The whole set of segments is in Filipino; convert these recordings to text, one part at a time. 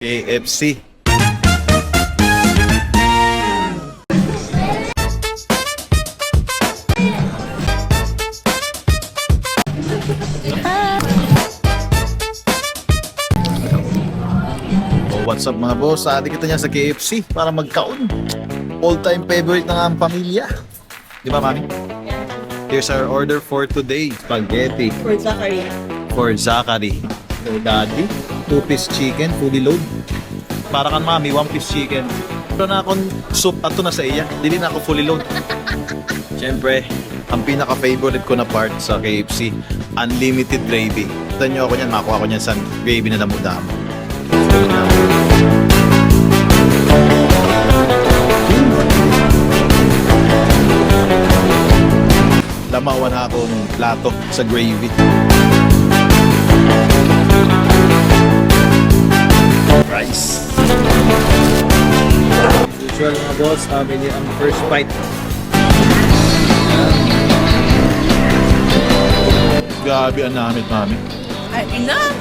KFC. Oh, what's up mga boss? Sali kita niya sa KFC para magkaon. All-time favorite ng ang pamilya. Di ba, mami? Here's our order for today. Spaghetti. For Zachary. For Zachary. For Daddy. 2-piece chicken, fully load. Para kan mami, 1-piece chicken. Pero na akong soup, ato na sa iya. Dili na ako fully load. Siyempre, ang pinaka-favorite ko na part sa KFC, unlimited gravy. Ito nyo ako niyan, makuha ko niyan sa gravy na damo-damo. Lamawan ako ng plato sa gravy. Rice. Usual mga boss, amin ang first bite. Grabe ang namit, mami. Ay, enough!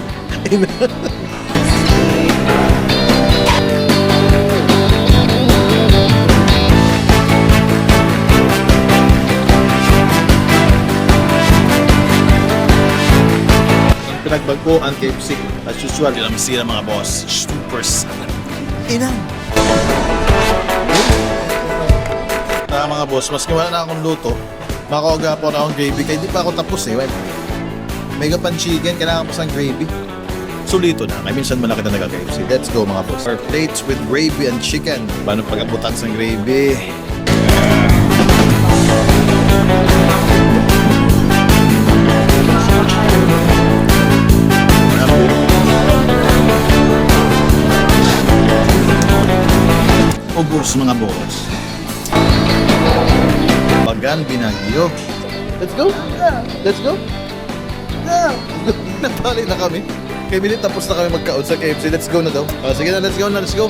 Pinagbagpo ang KFC. As usual, yun ang sila mga boss. Super sarap. Inang! Kaya mga boss, maski wala na akong luto, makaoga po na akong gravy. Kaya di pa ako tapos eh. Well, mega pan chicken, kailangan pa sa gravy. Sulito na. Kaya minsan malaki na nagka-KFC. Let's go mga boss. Our plates with gravy and chicken. Paano pag-abutan sa gravy? Ubus mga boss. Bagan Binagyo. Let's go. Let's go. Natali na kami. Kaya minit tapos na kami magkaon sa KFC. Let's go na daw. Sige na, let's go na, let's go.